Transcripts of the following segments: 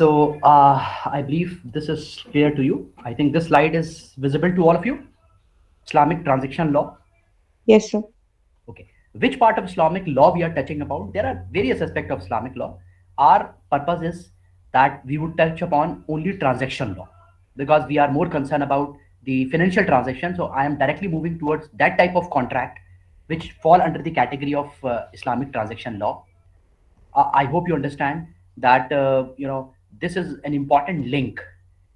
I believe this is clear to you. I think this slide is visible to all of you. Islamic transaction law. Yes, sir. Okay. Which part of Islamic law we are touching about? There are various aspects of Islamic law. Our purpose is that we would touch upon only transaction law because we are more concerned about the financial transaction. So I am directly moving towards that type of contract which fall under the category of Islamic transaction law. I hope you understand that this is an important link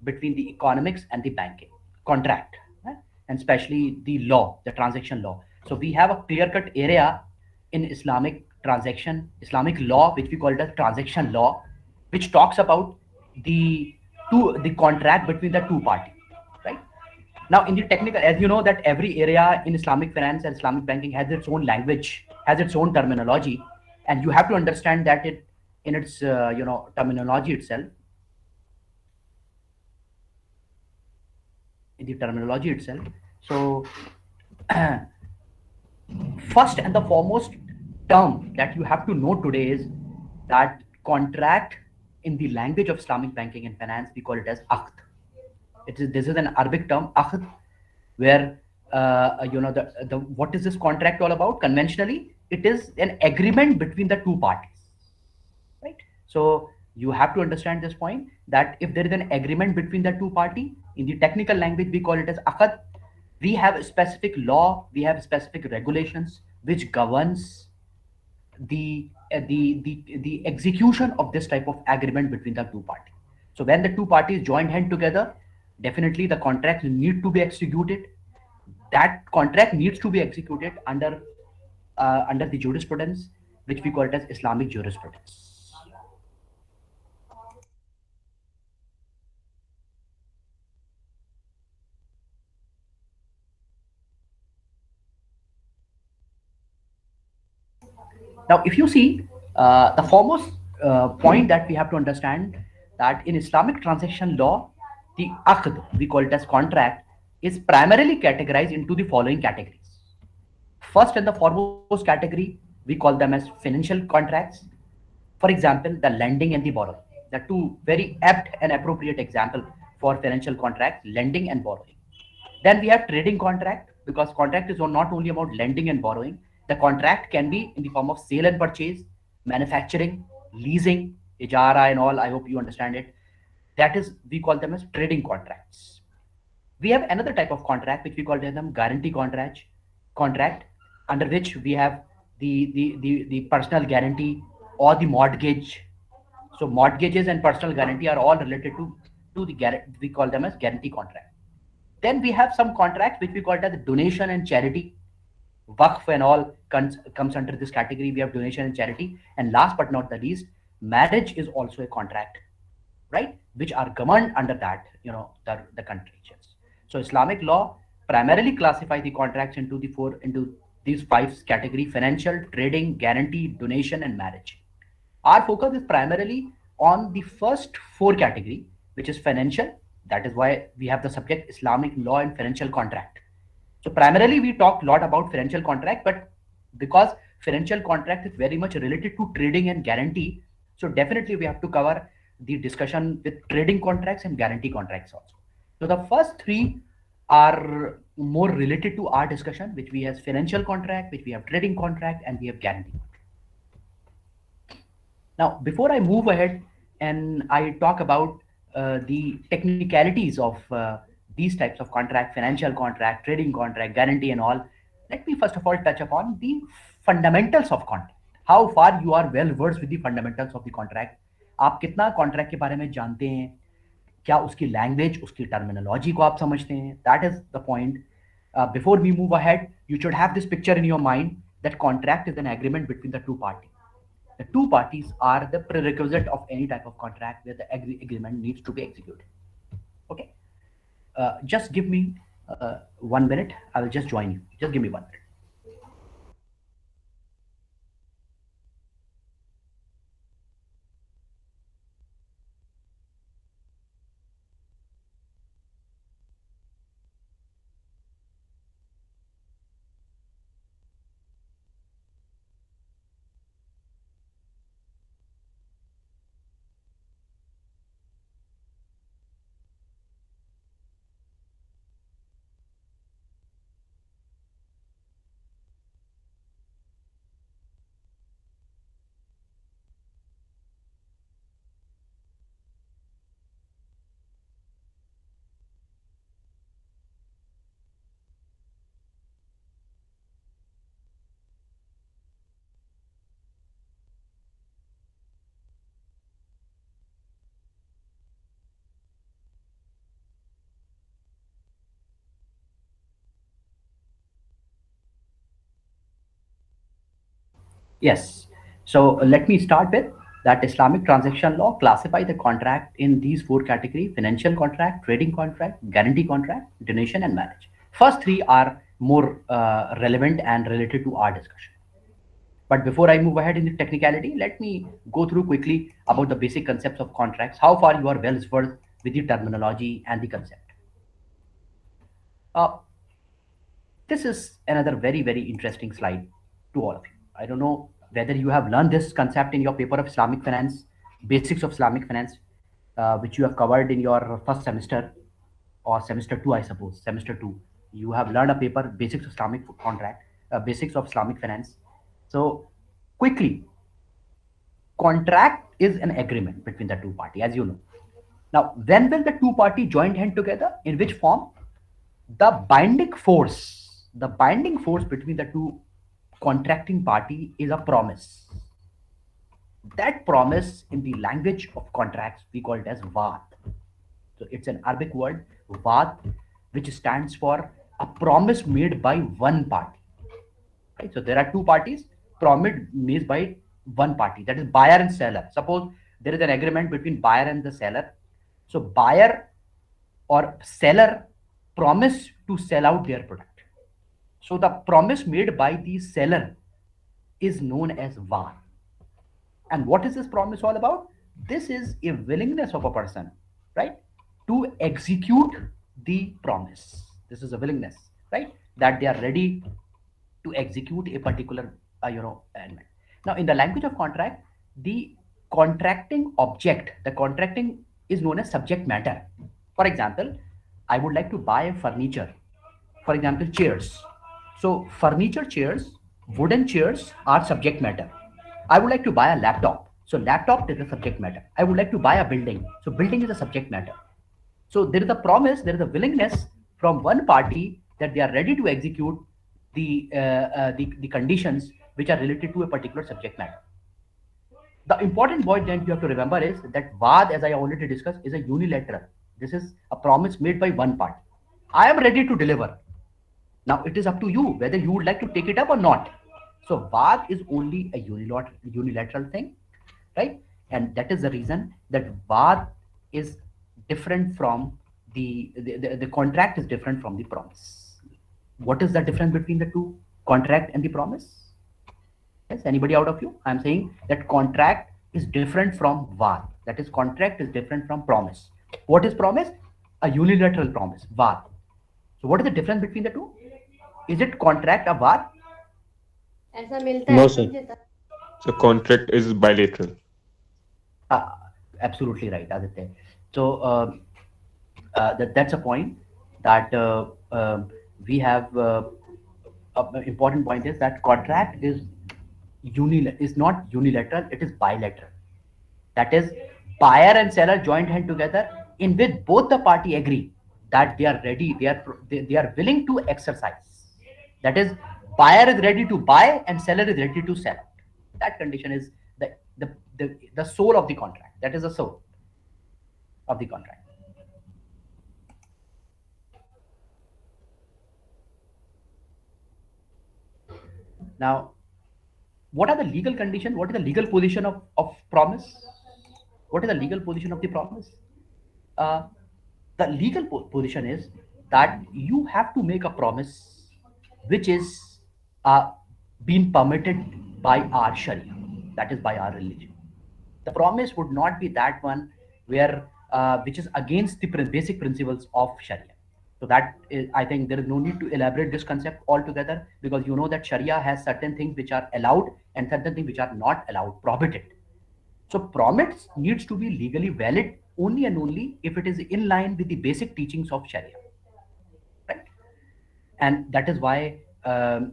between the economics and the banking contract, and especially the law, the transaction law. So we have a clear-cut area in Islamic law, which we call it as transaction law, which talks about the the contract between the two parties, right? Now, in the technical, as you know, that every area in Islamic finance and Islamic banking has its own language, has its own terminology, and you have to understand that it in its terminology itself, in the terminology itself. So, first and the foremost term that you have to know today is that contract in the language of Islamic banking and finance we call it as aqd. This is an Arabic term, aqd, where the what is this contract all about? Conventionally, it is an agreement between the two parties, right? So you have to understand this point that if there is an agreement between the two party, in the technical language we call it as aqd. We have a specific law, we have specific regulations which governs the execution of this type of agreement between the two parties. So when the two parties join hand together, definitely the contract need to be executed. That contract needs to be executed under the jurisprudence which we call it as Islamic jurisprudence. Now, if you see the foremost point that we have to understand that in Islamic transaction law, the aqd, we call it as contract, is primarily categorized into the following categories. First and the foremost category, we call them as financial contracts. For example, the lending and the borrowing. The two very apt and appropriate example for financial contracts, lending and borrowing. Then we have trading contract because contract is not only about lending and borrowing. The contract can be in the form of sale and purchase, manufacturing, leasing, ijara and all. I hope you understand it. That is, we call them as trading contracts. We have another type of contract which we call them guarantee contract, under which we have the personal guarantee or the mortgage. So mortgages and personal guarantee are all related to the we call them as guarantee contract. Then we have some contracts which we call it as donation and charity. Waqf and all comes under this category. We have donation and charity. And last but not the least, marriage is also a contract, right? Which are governed under that, the country. So Islamic law primarily classify the contracts into these five category: financial, trading, guarantee, donation, and marriage. Our focus is primarily on the first four category, which is financial. That is why we have the subject Islamic law and financial contract. So primarily we talk a lot about financial contract, but because financial contract is very much related to trading and guarantee, so definitely we have to cover the discussion with trading contracts and guarantee contracts also. So the first three are more related to our discussion, which we have financial contract, which we have trading contract, and we have guarantee. Now, before I move ahead and I talk about the technicalities of these types of contract, financial contract, trading contract, guarantee, and all, let me first of all touch upon the fundamentals of contract. How far you are well versed with the fundamentals of the contract. आप कितना contract के बारे में जानते हैं, क्या उसकी language, उसकी टर्मिनोलॉजी को आप समझते हैं? That is the point. Before we move ahead, you should have this picture in your mind that contract is an agreement between the two parties. The two parties are the prerequisite of any type of contract where the agreement needs to be executed. Okay. Just give me 1 minute. I will just join you. Just give me 1 minute. Yes. So let me start with that Islamic transaction law classify the contract in these four categories: financial contract, trading contract, guarantee contract, donation, and marriage. First three are more relevant and related to our discussion. But before I move ahead in the technicality, let me go through quickly about the basic concepts of contracts, how far you are well versed with the terminology and the concept. Uh, this is another very, very interesting slide to all of you. I don't know whether you have learned this concept in your paper of Islamic finance, basics of Islamic finance, which you have covered in your first semester or semester two, I suppose. Semester two, you have learned a paper, basics of Islamic contract, basics of Islamic finance. So, quickly, contract is an agreement between the two party, as you know. Now, when will the two party join hand together? In which form? The binding force between the two contracting party is a promise. That promise in the language of contracts we call it as vad. So it's an Arabic word, vad, which stands for a promise made by one party. Right? So there are two parties, promise made by one party, that is buyer and seller. Suppose there is an agreement between buyer and the seller. So buyer or seller promise to sell out their product. So the promise made by the seller is known as var. And what is this promise all about? This is a willingness of a person, right, to execute the promise. This is a willingness, right, that they are ready to execute a particular, element. Now, in the language of contract, the contracting object, the contracting is known as subject matter. For example, I would like to buy furniture. For example, chairs. So, furniture chairs, wooden chairs are subject matter. I would like to buy a laptop. So, laptop is a subject matter. I would like to buy a building. So, building is a subject matter. So, there is a promise, there is a willingness from one party that they are ready to execute the conditions which are related to a particular subject matter. The important point that you have to remember is that VAD, as I already discussed, is a unilateral. This is a promise made by one party. I am ready to deliver. Now it is up to you whether you would like to take it up or not. So VAD is only a unilateral thing, right? And that is the reason that VAD is different from the contract is different from the promise. What is the difference between the two, contract and the promise? Yes, anybody out of you? I'm saying that contract is different from VAR. That is, contract is different from promise. What is promise? A unilateral promise, VAR. So, what is the difference between the two? Is it contract a VAR? ऐसा मिलता है No, सब sir. देता So contract is bilateral. Uh, Absolutely right, Aditya. So, that's a point that we have. An important point is that contract is not unilateral; it is bilateral. That is, buyer and seller joint hand together in which both the party agree that they are ready, they are willing to exercise. That is, buyer is ready to buy and seller is ready to sell. That condition is the the the soul of the contract. That is the soul of the contract. Now, what are the legal condition? What is the legal position of promise? What is the legal position of the promise? uh, the legal position is that you have to make a promise which is uh, being permitted by our Sharia, that is by our religion. The promise would not be that one where which is against the basic principles of Sharia. So that is, I think there is no need to elaborate this concept altogether, because you know that Sharia has certain things which are allowed and certain things which are not allowed, prohibited. So promise needs to be legally valid only and only if it is in line with the basic teachings of Sharia, right? And that is why the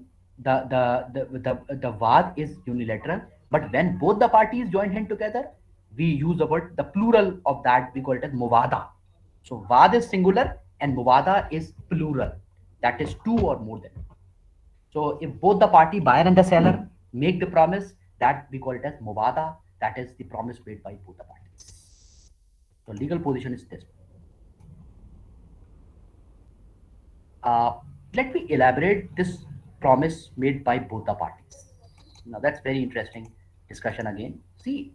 vad is unilateral. But when both the parties join hand together, we use the plural of that. We call it as muvada. So vad is singular and muvada is plural. That is two or more than. So if both the party, buyer and the seller, make the promise, that we call it as mubada. That is the promise made by both the parties. So legal position is this. Uh, Let me elaborate this promise made by both the parties. Now that's very interesting discussion again. See,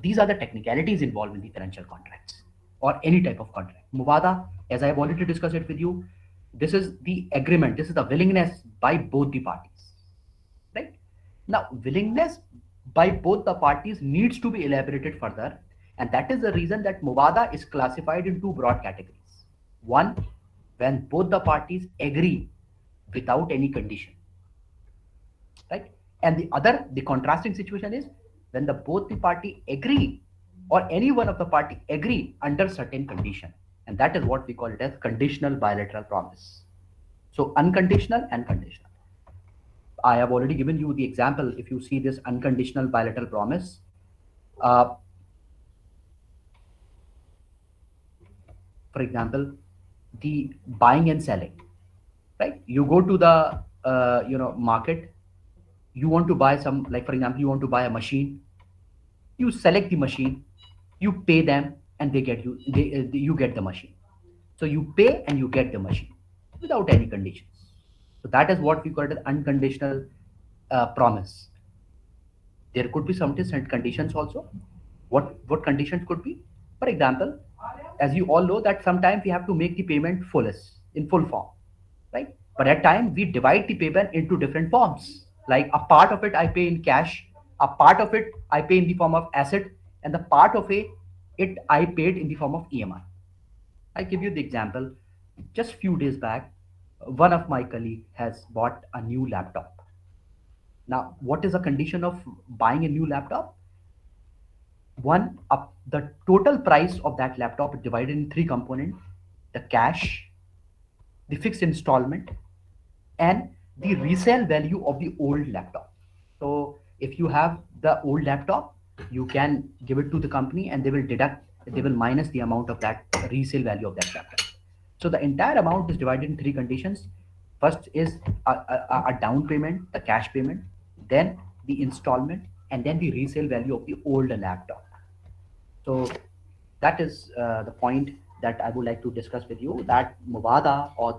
these are the technicalities involved in the financial contracts or any type of contract. Mubada, as I have already discussed it with you, this is the agreement, this is the willingness by both the parties. Right? Now, willingness by both the parties needs to be elaborated further, and that is the reason that Mubada is classified in two broad categories. One, when both the parties agree without any condition, right? And the other, the contrasting situation is when the both the party agree or any one of the party agree under certain condition, and that is what we call it as conditional bilateral promise. So unconditional and conditional. I have already given you the example. If you see this unconditional bilateral promise, uh, for example, the buying and selling, right? You go to the market. You want to buy some, like for example, you want to buy a machine. You select the machine, you pay them, and they get you. You get the machine. So you pay and you get the machine without any conditions. So that is what we call it an unconditional promise. There could be some different conditions also. What conditions could be? For example, as you all know that sometimes we have to make the payment in full form, right? But at time we divide the payment into different forms. Like a part of it I pay in cash, a part of it I pay in the form of asset, and the part of it I paid in the form of EMI. I give you the example. Just few days back, one of my colleague has bought a new laptop. Now, what is the condition of buying a new laptop? One, up the total price of that laptop is divided in three components: the cash, the fixed installment, and the resale value of the old laptop. So if you have the old laptop, you can give it to the company and they will minus the amount of that resale value of that laptop. So the entire amount is divided in three conditions. First is a down payment, the cash payment, then the installment, and then the resale value of the older laptop. So that is the point that I would like to discuss with you, that Mubada or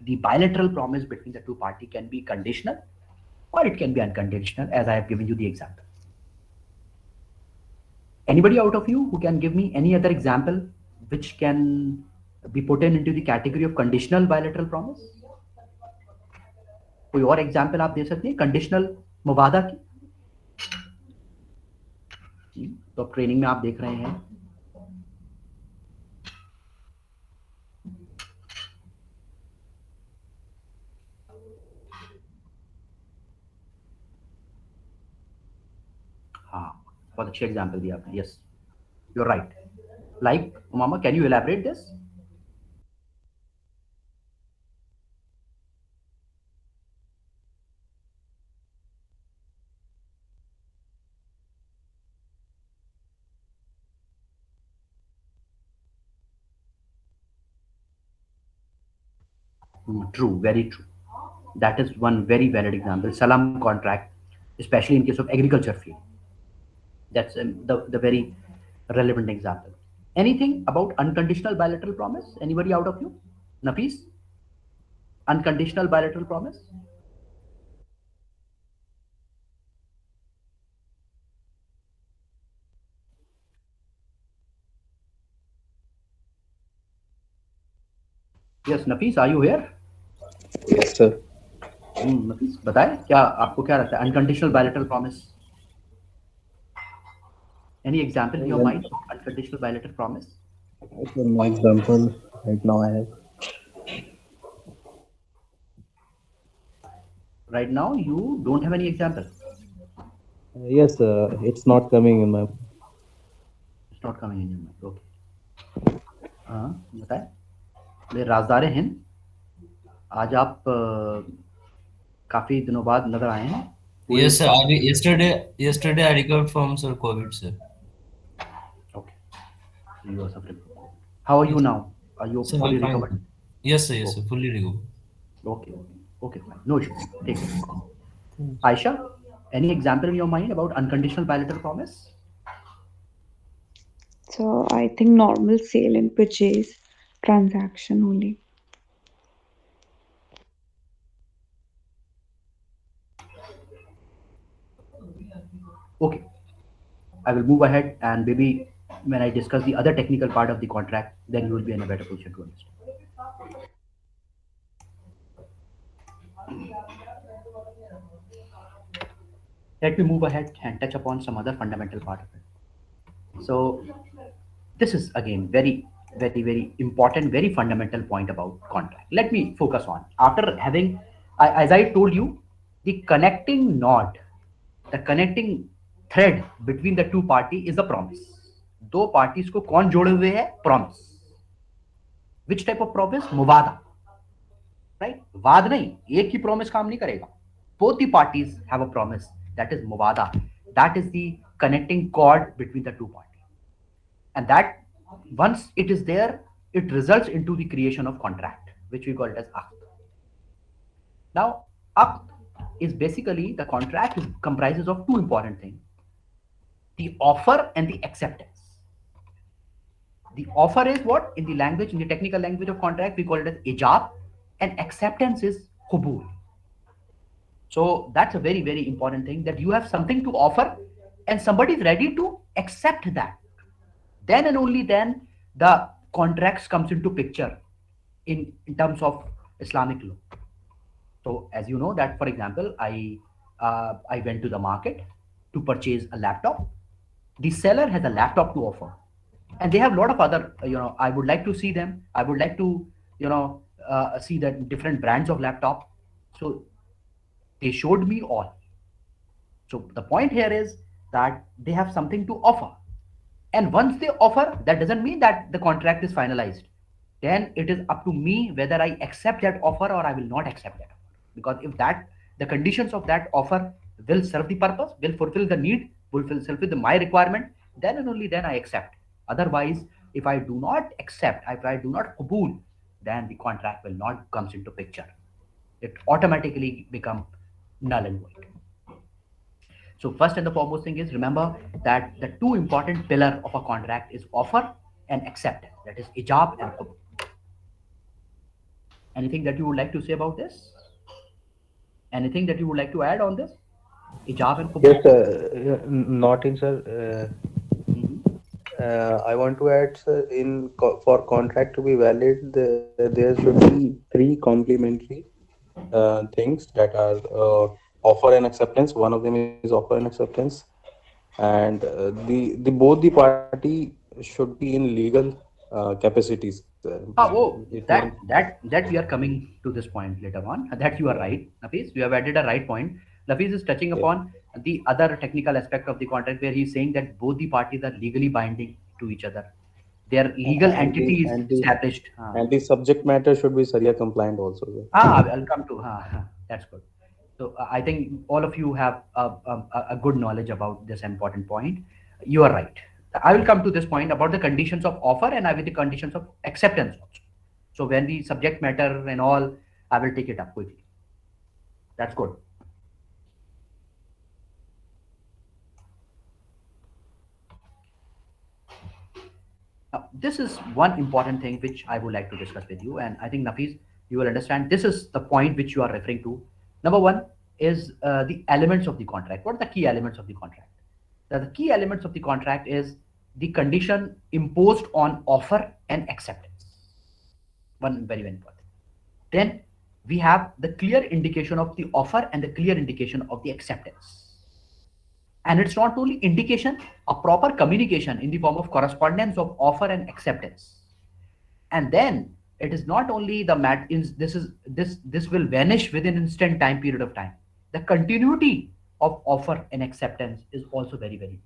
the bilateral promise between the two party can be conditional or it can be unconditional, as I have given you the example. Anybody out of you who can give me any other example which can be put in into the category of conditional bilateral promise? कोई और example आप दे सकते हैं conditional मुवादा की? तो अब training में आप देख रहे हैं। हाँ, बहुत अच्छे एग्जाम्पल दिया आपने। Yes, you are right. Like मामा, can you elaborate this? True, very true. That is one very valid example. Salam contract, especially in case of agriculture field. That's the very relevant example. Anything about unconditional bilateral promise? Anybody out of you? Nafis? Unconditional bilateral promise? Yes, Nafis, are you here? Yes, sir. नफीस बताएं, क्या आपको क्या लगता है unconditional bilateral promise? Any example in your Well, mind unconditional bilateral promise? for no example right now I have. Right now you don't have any example. Yes, it's not coming in my. It's not coming in your mind. Okay. हाँ, बताएं। मेरे राजदार हिंद, आज आप काफी दिनों बाद नजर आए हैं। कोई Yes, sir. Yesterday I recovered from sir COVID, sir. Okay, you are suffering from COVID. How are you Yes, now? Are you sir. I'm fully fine. recovered? Yes, sir. Yes, Okay, sir. Fully recovered. okay, okay, fine. No issues. Take it. Aisha, any example in your mind about unconditional bilateral promise? So I think normal sale and purchase transaction only. Okay, I will move ahead, and maybe when I discuss the other technical part of the contract, then you will be in a better position to understand. Let me move ahead and touch upon some other fundamental part of it. So, this is again very important, very fundamental point about contract. Let me focus on after having, as I told you, the connecting node, the connecting thread between the two party is a promise. दो parties को कौन जोड़े हुए है? Promise. Which type of promise? मुवादा. Right? वाद नहीं, एक ही promise काम नहीं करेगा. Both the parties have a promise, that is मुवादा. That is the connecting cord between the two parties. And that once it is there, it results into the creation of contract, which we call it as aqd. Now, aqd is basically, the contract comprises of two important things: the offer and the acceptance. The offer is what? In the language, in the technical language of contract, we call it as ijab, and acceptance is qubul. So that's a very important thing, that you have something to offer and somebody is ready to accept that. Then and only then the contracts comes into picture in terms of Islamic law. So as you know that, for example, I went to the market to purchase a laptop. The seller has a laptop to offer, and they have a lot of other. I would like to see them. I would like to see the different brands of laptop. So they showed me all. So the point here is that they have something to offer. And once they offer, that doesn't mean that the contract is finalized. Then it is up to me whether I accept that offer or I will not accept that offer. Because if that the conditions of that offer will serve the purpose, will fulfill the need, will fulfill my requirement, then and only then I accept. Otherwise, if I do not accept, if I do not qabul, then the contract will not comes into picture. It automatically become null and void. So first and the foremost thing is, remember that the two important pillar of a contract is offer and acceptance. That is ijab and qabul. Anything that you would like to say about this? Anything that you would like to add on this? Ijab and qabul. Yes, not in, sir. Mhm. I want to add, sir, for contract to be valid, there should be three complementary things that are offer and acceptance. One of them is offer and acceptance, and the both the party should be in legal capacities. Oh, It won't. that we are coming to this point later on. That you are right, Nafis. You have added a right point. Nafis is touching Yes. upon the other technical aspect of the contract, where he's saying that both the parties are legally binding to each other. Their legal and the entity is and the established. and the subject matter should be Sharia compliant also, sir. I'll come to. That's good. So I think all of you have a good knowledge about this important point. You are right. I will come to this point about the conditions of offer, and I will the conditions of acceptance also. So when the subject matter and all, I will take it up quickly. That's good. Now, this is one important thing which I would like to discuss with you, and I think Nafis, you will understand. This is the point which you are referring to. Number one is the elements of the contract. What are the key elements of the contract? The key elements of the contract is the condition imposed on offer and acceptance. One very important. Then we have the clear indication of the offer and the clear indication of the acceptance. And it's not only indication, a proper communication in the form of correspondence of offer and acceptance. And then it is not only the this will vanish within instant time period of time. The continuity of offer and acceptance is also very important.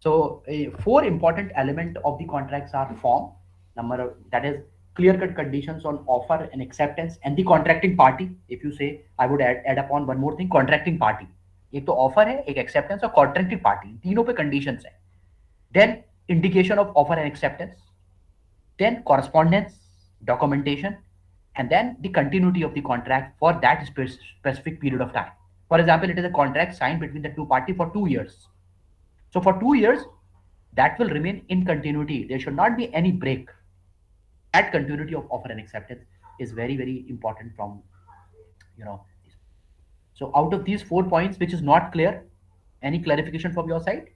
So four important element of the contracts are form, that is clear cut conditions on offer and acceptance, and the contracting party. If you say, I would add upon one more thing, contracting party. एक तो offer है, एक acceptance और contracting party, तीनों पे conditions है. Then indication of offer and acceptance, then correspondence, documentation, and then the continuity of the contract for that specific period of time. For example, it is a contract signed between the two parties for 2 years. So for 2 years, that will remain in continuity. There should not be any break. That continuity of offer and acceptance is very important from, you know. So out of these 4 points, which is not clear, Any clarification from your side?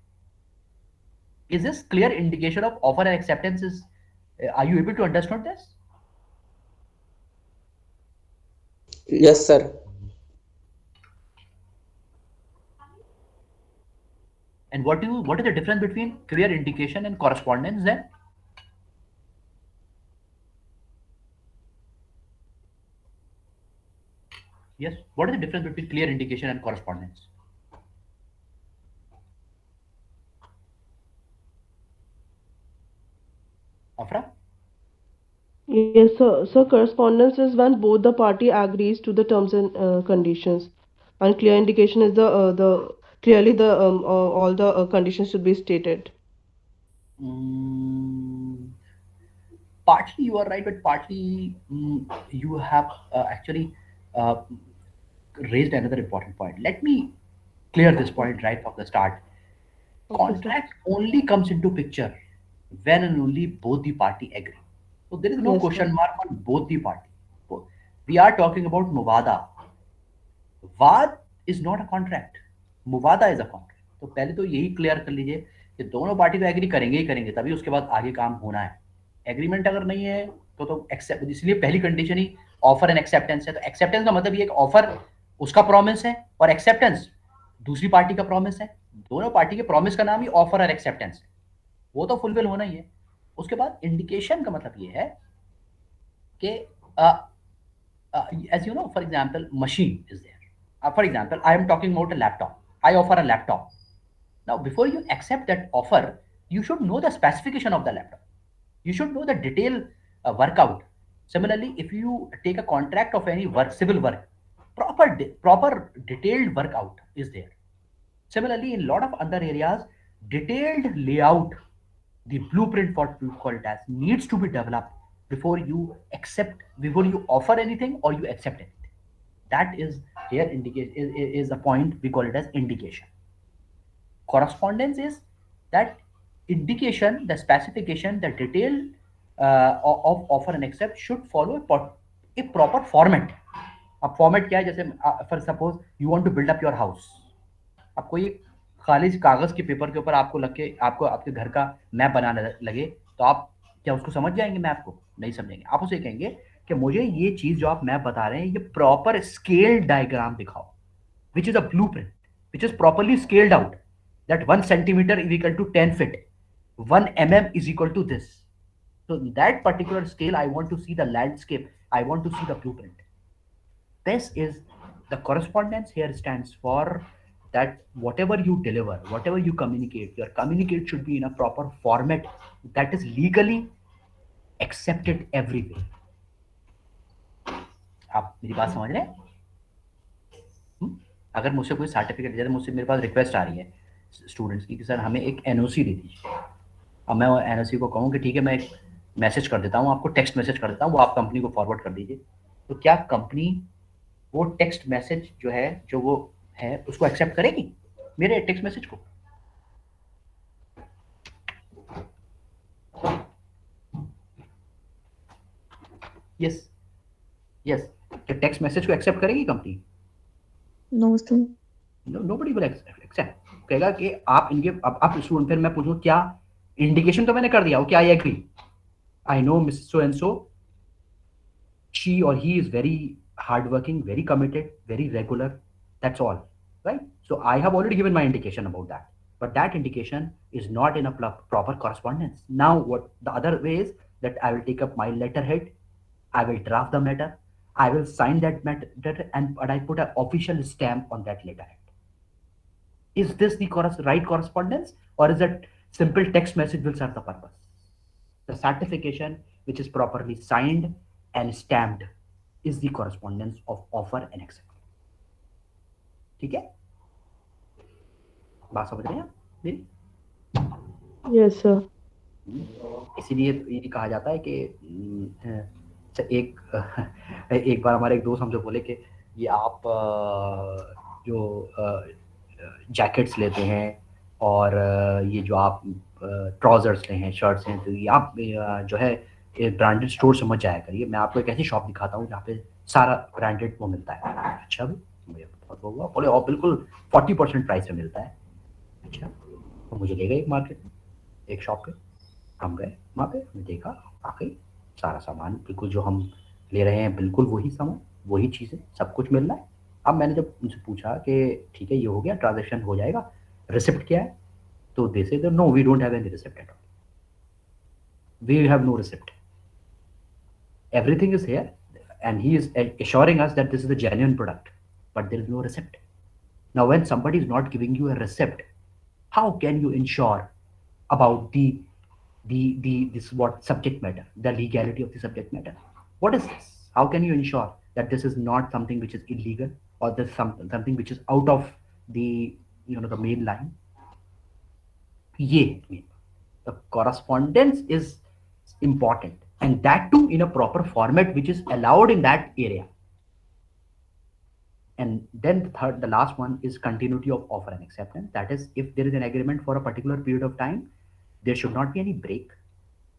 Is this clear indication of offer and acceptance? Are you able to understand this? Yes, sir. And what is the difference between clear indication and correspondence then? Yes. What is the difference between clear indication and correspondence? Afra? Yes, sir. So correspondence is when both the party agrees to the terms and conditions, and clear indication is the clearly the all the conditions should be stated. Mm, partly you are right, but partly you have actually uh, raised another important point. Let me clear this point right from the start. Okay, sir. Contract only comes into picture when and only both the party agree. So there is no Yes, sir. question mark on both the party. We are talking about Muvada. वाद is not a contract, मुवादा is a contract. तो पहले तो यही clear कर लीजिए कि दोनों पार्टी तो एग्री करेंगे ही करेंगे, तभी उसके बाद आगे काम होना है. एग्रीमेंट अगर नहीं है तो एक्सेप्ट, इसलिए पहली condition he offer and acceptance है. तो एक्सेप्टेंस का मतलब ये एक ऑफर उसका प्रॉमिस है और एक्सेप्टेंस दूसरी पार्टी का प्रॉमिस है. दोनों पार्टी के प्रॉमिस का नाम ही ऑफर और एक्सेप्टेंस है, वो तो फुलफिल होना ही है. उसके बाद इंडिकेशन का मतलब ये है कि as you know, for example, machine is there. For example, I am talking about a laptop. I offer a laptop. Now, before you accept that offer, you should know the specification of the laptop. You should know the detail workout. Similarly, if you take a contract of any work, civil work, proper detailed workout is there. Similarly, in a lot of other areas, detailed layout, the blueprint for we call it as, needs to be developed before you accept, before you offer anything or you accept anything. That is here indicate is the point we call it as indication. Correspondence is that indication, the specification, the detail of offer and accept should follow a proper format. अब format क्या है, जैसे for suppose you want to build up your house. अब कोई खाली कागज के paper के ऊपर आपको लग के आपको आपके घर का मैप बनाने लगे, तो आप क्या उसको समझ जाएंगे? मैप को नहीं समझेंगे. आप उसे कहेंगे कि मुझे ये चीज जो आप मैप बता रहे हैं ये प्रॉपर स्केल डायग्राम दिखाओ, which is a blueprint, which is properly scaled out, that 1 centimeter is equal to 10 feet, 1 mm is equal to this. So that particular scale, I want to see the landscape, I want to see the blueprint. This is the correspondence here stands for that whatever you deliver, whatever you communicate, your communicate should be in a proper format that is legally accepted everywhere. आप मेरी बात समझ रहे हैं? अगर मुझसे कोई certificate, जैसे मुझसे मेरे पास रिक्वेस्ट आ रही है स्टूडेंट्स की कि सर हमें एक एनओसी दे दीजिए. अब मैं एनओसी को कहूँ कि ठीक है मैं एक मैसेज कर देता हूँ आपको, टेक्स्ट मैसेज कर देता हूँ, वो आप कंपनी को फॉरवर्ड कर दीजिए. तो क्या कंपनी वो टेक्स्ट मैसेज जो है, जो वो है, उसको एक्सेप्ट करेगी मेरे टेक्स्ट मैसेज को? यस यस, क्या टेक्स्ट मैसेज को एक्सेप्ट करेगी company? No, sir. Nobody will accept. कहेगा कि आप इनके, अब आप स्टूडेंट, फिर मैं पूछूं क्या इंडिकेशन तो मैंने कर दिया, क्या I agree, I know miss so and so, she or he is very hardworking, very committed, very regular. That's all, right? So I have already given my indication about that, but that indication is not in a proper correspondence. Now, what the other way is that I will take up my letterhead, I will draft the matter, I will sign that matter, and I put an official stamp on that letterhead. Is this the right correspondence, or is that simple text message will serve the purpose? The certification, which is properly signed and stamped, is the correspondence of offer and acceptance. ठीक है? बात समझ रहे हैं आप मेरी? Yes, sir. इसीलिए ये कहा जाता है कि एक एक बार हमारे एक दोस्त हमसे बोले कि ये आप जो जैकेट्स लेते हैं और ये जो आप ट्राउजर्स ले हैं, शर्ट्स हैं, तो ये आप जो है ब्रांडेड स्टोर से मत जाया करिए, मैं आपको एक ऐसी शॉप दिखाता हूँ जहाँ पे सारा ब्रांडेड वो मिलता है. अच्छा भी, मुझे बहुत वो हुआ, बोले और बिल्कुल 40% प्राइस में मिलता है. अच्छा, तो मुझे ले गए एक मार्केट में, एक शॉप पे, हम गए वहाँ पे, हमने देखा, वाकई सारा सामान बिल्कुल जो हम ले रहे हैं बिल्कुल वही सामान, वही चीज़ें, सब कुछ मिल रहा है। अब मैंने जब उनसे पूछा कि ठीक है ये हो गया, ट्रांजेक्शन हो जाएगा, रिसिप्ट क्या है? तो they say no, we don't have any receipt at all, we have no receipt, everything is here, and he is assuring us that this is a genuine product, but there is no receipt. Now when somebody is not giving you a receipt, how can you ensure about the this what subject matter, the legality of the subject matter? What is this? How can you ensure that this is not something which is illegal, or this something which is out of the, you know, the main line? ये main, the correspondence is important, and that too in a proper format which is allowed in that area. And then the last one is continuity of offer and acceptance. That is, if there is an agreement for a particular period of time, there should not be any break,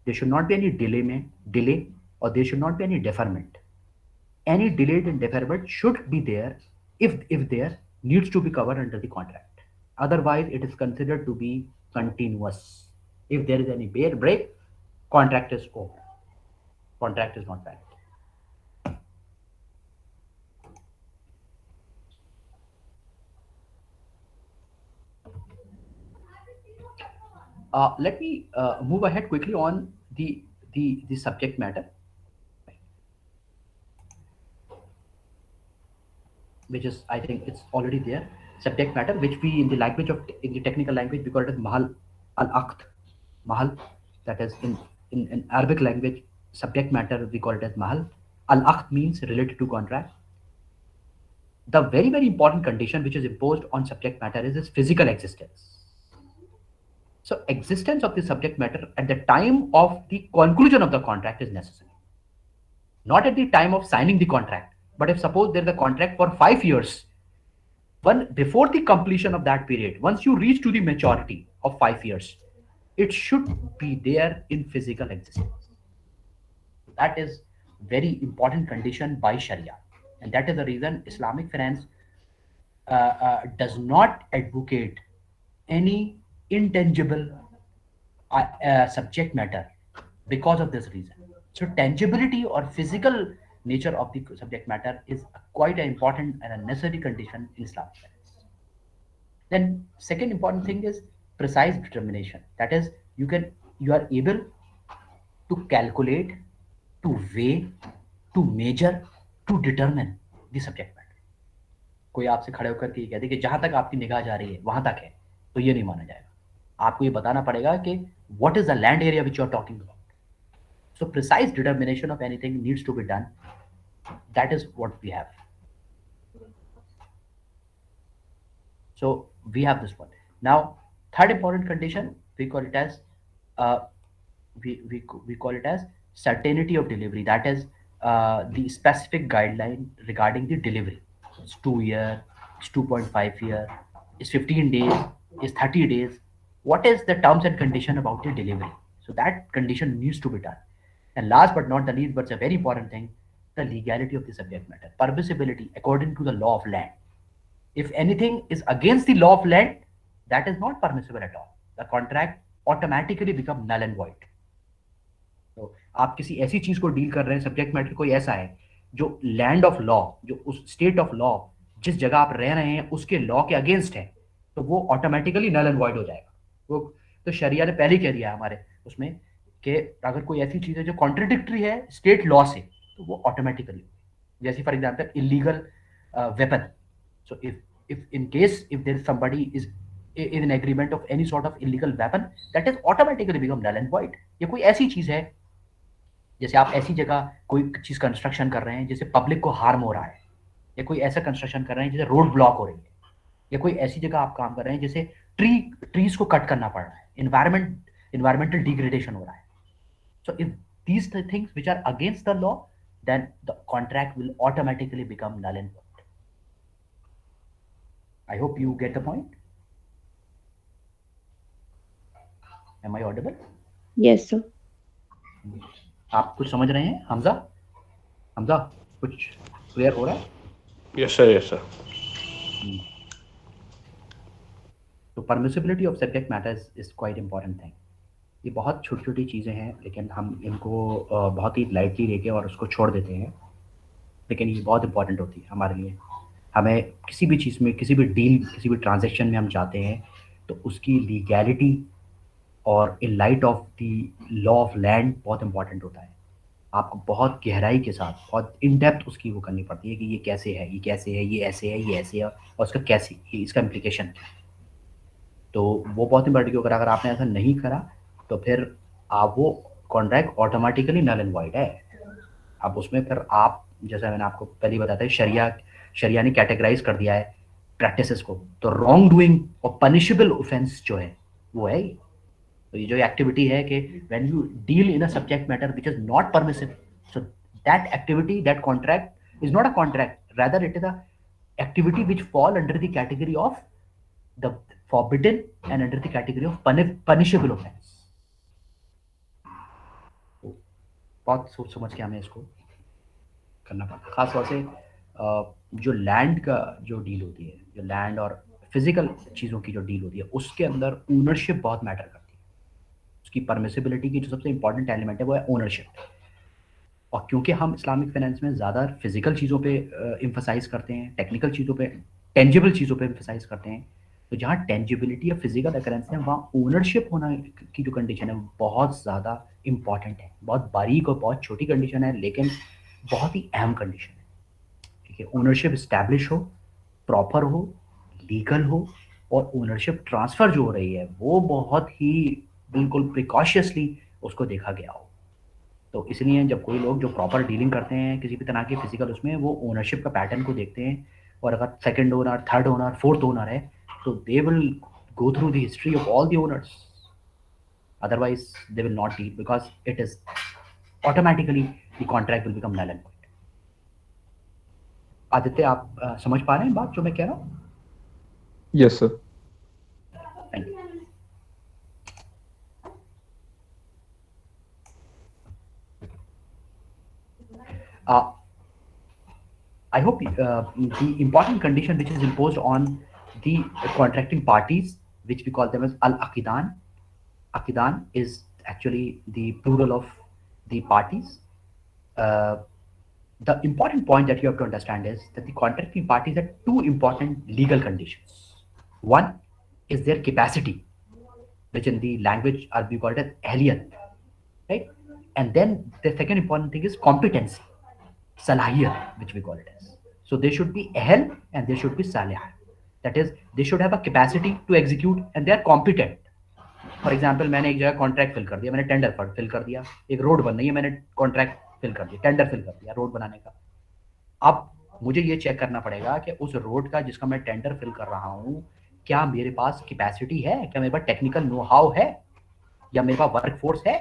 there should not be any delay, or there should not be any deferment. Any delayed and deferment should be there if there needs to be covered under the contract. Otherwise, it is considered to be continuous. If there is any break, contract is over. Contract is not valid. Let me move ahead quickly on the subject matter, which is, I think it's already there. Subject matter, which we in the language of, in the technical language, we call it as mahal al-aqd. Mahal, that is in Arabic language, subject matter we call it as mahal. Al-aqd means related to contract. The very important condition which is imposed on subject matter is its physical existence. So existence of the subject matter at the time of the conclusion of the contract is necessary, not at the time of signing the contract. But if suppose there is a contract for 5 years, one before the completion of that period, once you reach to the maturity of 5 years, it should be there in physical existence. That is very important condition by Sharia, and that is the reason Islamic finance does not advocate any intangible subject matter because of this reason. So tangibility or physical nature of the subject matter is quite an important and a necessary condition in Islamic finance. Then second important thing is precise determination. That is, you are able to calculate, to weigh, to measure, to determine the subject matter. कोई आपसे खड़े होकर के कहते कि जहां तक आपकी निगाह जा रही है वहां तक है, तो ये नहीं माना जाएगा। आपको ये बताना पड़ेगा कि what is the land area which you are talking about. So precise determination of anything needs to be done. That is what we have. So we have this one. Now, third important condition, we call it as uh, we call it as certainty of delivery. That is the specific guideline regarding the delivery. It's 2 year, it's 2.5 year, it's 15 days, it's 30 days. What is the terms and condition about the delivery? So that condition needs to be done. And last but not the least, but it's a very important thing, the legality of the subject matter, permissibility according to the law of land. If anything is against the law of land, that is not permissible at all. The contract automatically become null and void. तो आप किसी ऐसी चीज को deal कर रहे हैं, subject matter कोई ऐसा है जो लैंड ऑफ लॉ, जो उस स्टेट ऑफ लॉ, जिस जगह आप रह रहे हैं उसके लॉ के अगेंस्ट है, तो वो ऑटोमेटिकली नल एंड वॉइड हो जाएगा। वो तो शरिया ने पहले ही कह दिया है हमारे उसमें कि अगर कोई ऐसी चीज है जो कॉन्ट्रडिक्टरी है स्टेट लॉ से, तो वो ऑटोमेटिकली, जैसे for example illegal weapon. So if in case if there is somebody is in an agreement of any sort of illegal weapon, that is automatically become null and void. ये कोई ऐसी चीज है, जैसे आप ऐसी जगह कोई चीज कंस्ट्रक्शन कर रहे हैं जिससे पब्लिक को हार्म हो रहा है, या कोई ऐसा कंस्ट्रक्शन कर रहे हैं जिससे रोड ब्लॉक हो रही है, या कोई ऐसी जगह आप काम कर रहे हैं जिससे ट्रीज को कट करना पड़ रहा है, इन्वायरमेंटल डिग्रेडेशन हो रहा है. So if these things which are against the law, then the contract will automatically become null and void. I hope you get the point. Am I audible? Yes, sir. आप कुछ समझ रहे हैं हमजा? हमजा कुछ clear हो रहा है? Yes, sir. Yes, sir. तो permissibility of subject matter is quite important thing. ये बहुत छोटी छोटी चीज़ें हैं, लेकिन हम इनको बहुत ही लाइटली लेके और उसको छोड़ देते हैं, लेकिन ये बहुत इंपॉर्टेंट होती है हमारे लिए। हमें किसी भी चीज़ में, किसी भी डील, किसी भी ट्रांजेक्शन में हम जाते हैं तो उसकी लीगैलिटी और in light of the law of land बहुत इंपॉर्टेंट होता है। आपको बहुत गहराई के साथ, बहुत इन डेप्थ उसकी वो करनी पड़ती है कि ये कैसे है, ये कैसे है, ये ऐसे है, ये ऐसे है, और उसका कैसे, ये इसका इम्प्लीकेशन। तो वो बहुत इंपॉर्टेंट, क्योंकि अगर आपने ऐसा नहीं करा तो फिर आप वो contract automatically null and void है। अब उसमें फिर आप, जैसा मैंने आपको पहले ही बताया था, शरिया ने कैटेगराइज कर दिया है प्रैक्टिसेस को। तो रॉन्ग डूइंग और पनिशेबल ऑफेंस जो है वो है ही। तो ये जो एक्टिविटी है कि when you deal in a subject matter which is not permissible, so that activity, that contract is not a contract, rather it is a activity which fall under the category of the forbidden and under the category of punishable offense. तो बहुत सोच समझ के हमें इसको करना पड़ता है। खास तौर से जो लैंड का जो डील होती है, जो लैंड और फिजिकल चीज़ों की जो डील होती है, उसके अंदर ओनरशिप बहुत मैटर करती है। उसकी परमिसिबिलिटी की जो सबसे इंपॉर्टेंट एलिमेंट है वो है ओनरशिप। और क्योंकि हम इस्लामिक फाइनेंस में ज़्यादा फिजिकल चीज़ों पे एम्फसाइज करते हैं, टेक्निकल चीज़ों पे, टेंजिबल चीज़ों पे एम्फसाइज करते हैं, तो जहाँ टेंजिबिलिटी या फिजिकल अकरेंस है वहाँ ओनरशिप होना की जो कंडीशन है वो बहुत ज़्यादा इंपॉर्टेंट है। बहुत बारीक और बहुत छोटी कंडीशन है, लेकिन बहुत ही अहम कंडीशन है। ठीक है, ओनरशिप इस्टेब्लिश हो, प्रॉपर हो, लीगल हो, और ओनरशिप ट्रांसफ़र जो हो रही है वो बहुत ही बिल्कुल प्रिकॉशियसली उसको देखा गया हो। तो इसलिए जब कोई लोग जो प्रॉपर डीलिंग करते हैं किसी भी तरह की फिजिकल, उसमें वो ओनरशिप का पैटर्न को देखते हैं। और अगर second owner, third owner, fourth owner है तो they will go through the history of all the owners, otherwise they will not deal because it is automatically the contract will become null and void. Aditya, आप समझ पा रहे हैं बात जो मैं कह रहा हूँ? Yes, sir. Thank you. I hope the important condition which is imposed on the contracting parties, which we call them as al-aqidan. Aqidan is actually the plural of the parties. Uh, the important point that you have to understand is that the contracting parties have two important legal conditions. One is their capacity, which in the language Arabic called as ahliyat, right? And then the second important thing is competency, salahiyat, which we call it as. So they should be ahl and they should be salih. That is, they should have a capacity to execute and they are competent. For example, मैंने एक जगह contract fill कर दिया, मैंने tender fill कर दिया, एक road बन रही है, मैंने कॉन्ट्रैक्ट फिल कर दिया, टेंडर फिल कर दिया रोड बनाने का। अब मुझे ये चेक करना पड़ेगा कि उस रोड का जिसका मैं टेंडर फिल कर रहा हूँ, क्या मेरे पास कैपेसिटी है, क्या मेरे पास टेक्निकल नो हाउ है, या मेरे पास वर्क फोर्स है।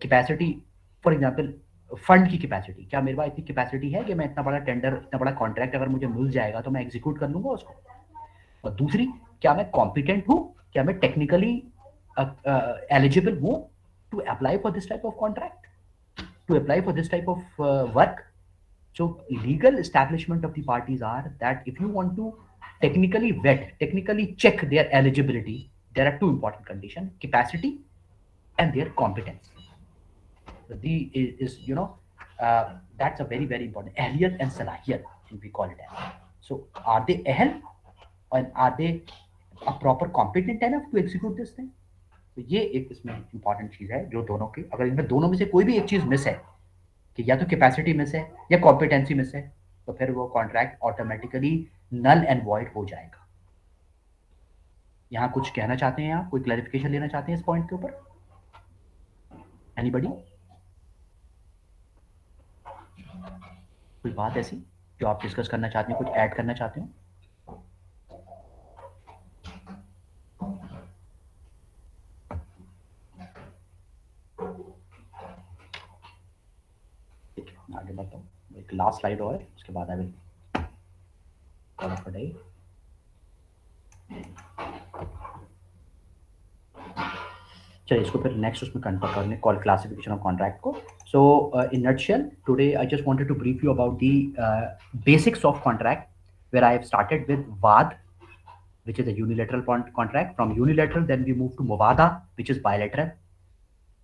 कैपेसिटी, फॉर एग्जाम्पल फंड की कैपेसिटी, क्या मेरे पास इतनी कैपेसिटी है कि मैं इतना बड़ा टेंडर, इतना बड़ा कॉन्ट्रैक्ट अगर मुझे मिल जाएगा तो मैं एग्जीक्यूट कर लूंगा उसको। और दूसरी, क्या मैं कॉम्पिटेंट हूँ, क्या मैं टेक्निकली एलिजिबल हूँ to apply for this type of contract, to apply for this type of work. So legal establishment of the parties are that if you want to technically vet, technically check their eligibility, there are two important conditions: capacity and their competence. So the is that's a very very important, ahliyat and salahiyat, we call it as. So are they ahl and are they a proper competent enough to execute this thing? तो ये एक इसमें important चीज़ है जो दोनों की, अगर इनमें दोनों में से कोई भी एक चीज़ मिस है, कि या तो कैपेसिटी मिस है या कॉम्पिटेंसी मिस है, तो फिर वो contract automatically null and void हो जाएगा। यहाँ कुछ कहना चाहते हैं आप, कोई क्लैरिफिकेशन लेना चाहते हैं इस पॉइंट के ऊपर? एनीबडी, कोई बात ऐसी जो आप डिस्कस करना चाहते हैं, कुछ ऐड करना चाहते हो? आगे बढ़ता हूँ, एक लास्ट स्लाइड और है, उसके बाद I will call it a day. चलिए इसको फिर नेक्स्ट उसमें कन्फर्म करने, कॉल क्लासिफिकेशन ऑफ कॉन्ट्रैक्ट को। So in nutshell today I just wanted to brief you about the basics of contract, where I have started with वाद, which is a unilateral contract. From unilateral, then we move to Muvada, which is bilateral.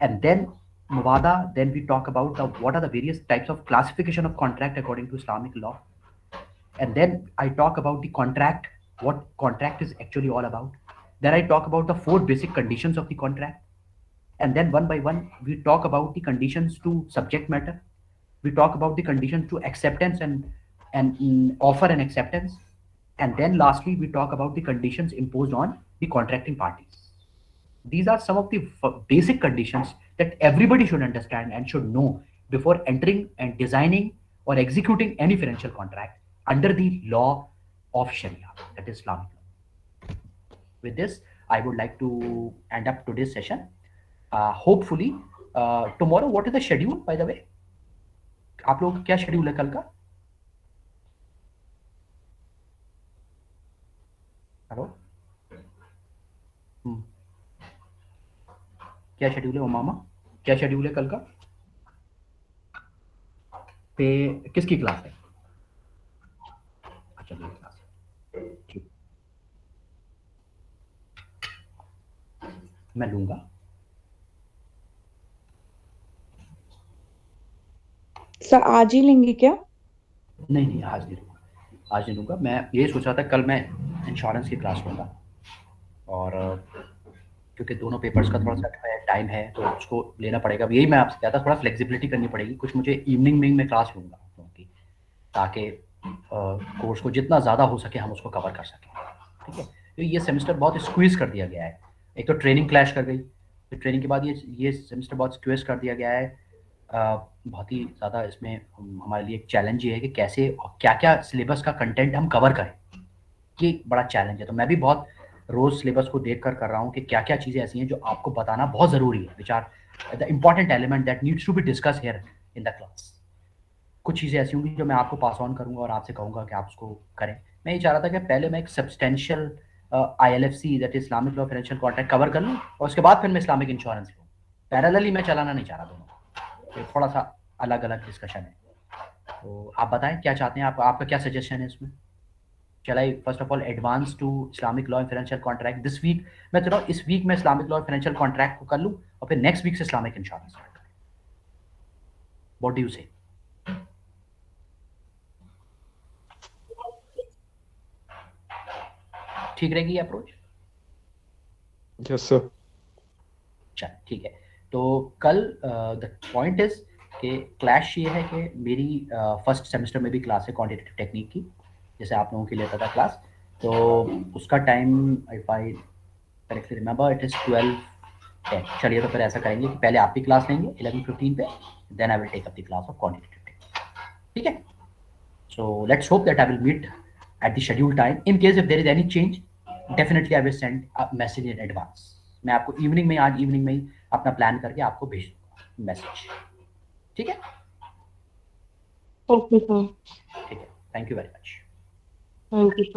And then Muvada, then we talk about what are the various types of classification of contract according to Islamic law. And then I talk about the contract, what contract is actually all about. Then I talk about the four basic conditions of the contract. And then one by one, we talk about the conditions to subject matter. We talk about the conditions to acceptance and offer and acceptance. And then lastly, we talk about the conditions imposed on the contracting parties. These are some of the basic conditions that everybody should understand and should know before entering and designing or executing any financial contract under the law of Sharia, that is Islamic law. With this, I would like to end up today's session. Hopefully, tomorrow, what is the schedule, by the way? आप लोग क्या schedule है कल का? Hello? क्या schedule है मामा? क्या schedule है कल का? पे किसकी क्लास है? अच्छा मेरी क्लास है, ठीक, मैं लूँगा। सर आज ही लेंगे क्या? नहीं आज नहीं लूँगा, आज नहीं लूँगा। मैं ये सोच रहा था कल मैं इंश्योरेंस की क्लास लूँगा, और क्योंकि दोनों पेपर्स का थोड़ा सा टाइम है तो उसको लेना पड़ेगा। यही मैं आपसे कहता, थोड़ा फ्लेक्सिबिलिटी करनी पड़ेगी। कुछ मुझे इवनिंग में मैं क्लास लूँगा क्योंकि ताकि कोर्स को जितना ज़्यादा हो सके हम उसको कवर कर सकें, ठीक है। तो ये सेमेस्टर बहुत स्क्वीज़ कर दिया गया है। एक तो ट्रेनिंग क्लैश कर गई, तो ट्रेनिंग के बाद ये सेमेस्टर बहुत स्क्वीज़ कर दिया गया है। बहुत ही ज़्यादा इसमें हमारे लिए एक चैलेंज ये है कि कैसे और क्या-क्या सिलेबस का कंटेंट हम कवर करें, ये एक बड़ा चैलेंज है। तो मैं भी बहुत रोज़ सिलेबस को देख कर रहा हूँ कि क्या-क्या चीज़ें ऐसी हैं जो आपको बताना बहुत ज़रूरी है, which are the important element that needs to be discuss here in the class. कुछ चीज़ें ऐसी होंगी जो मैं आपको पास ऑन करूँगा और आपसे कहूँगा कि आप उसको करें। मैं ये चाह रहा था कि पहले मैं एक substantial ILFC that is Islamic law financial contract cover कर लूँ और उसके बाद फिर मैं इस्लामिक इंश्योरेंस लूँ। पैरेलली मैं चलाना नहीं चाह रहा दोनों, तो थोड़ा सा अलग-अलग डिस्कशन है। तो आप बताएँ क्या चाहते हैं, आपका क्या सजेशन है इसमें? Shall I first of all advance to Islamic law and financial contract this week? मैं चलो इस वीक में Islamic law and financial contract को कर लूँ और फिर नेक्स्ट वीक से Islamic insurance start करें। What do you say? ठीक रहेगी ये अप्रोच? Yes, sir. चल ठीक है। तो कल द पॉइंट इज कि क्लैश ये है कि मेरी फर्स्ट सेमेस्टर में भी क्लास है क्वांटिटेटिव टेक्निक की, जैसे आप लोगों के लिए लेता था क्लास। तो उसका time if I correctly remember it is 12:10। चलिए तो फिर ऐसा करेंगे कि पहले आप भी क्लास लेंगे 11:15 पे, then I will take up the class of quantitative technique, ठीक है। So let's hope that I will meet at the scheduled time. In case if there is any change, definitely I will send a message in advance. मैं आपको evening में, आज evening में ही अपना plan करके आपको भेज दूंगा मैसेज, ठीक है। Okay, sir. ठीक है, thank you very much. Thank you, sir.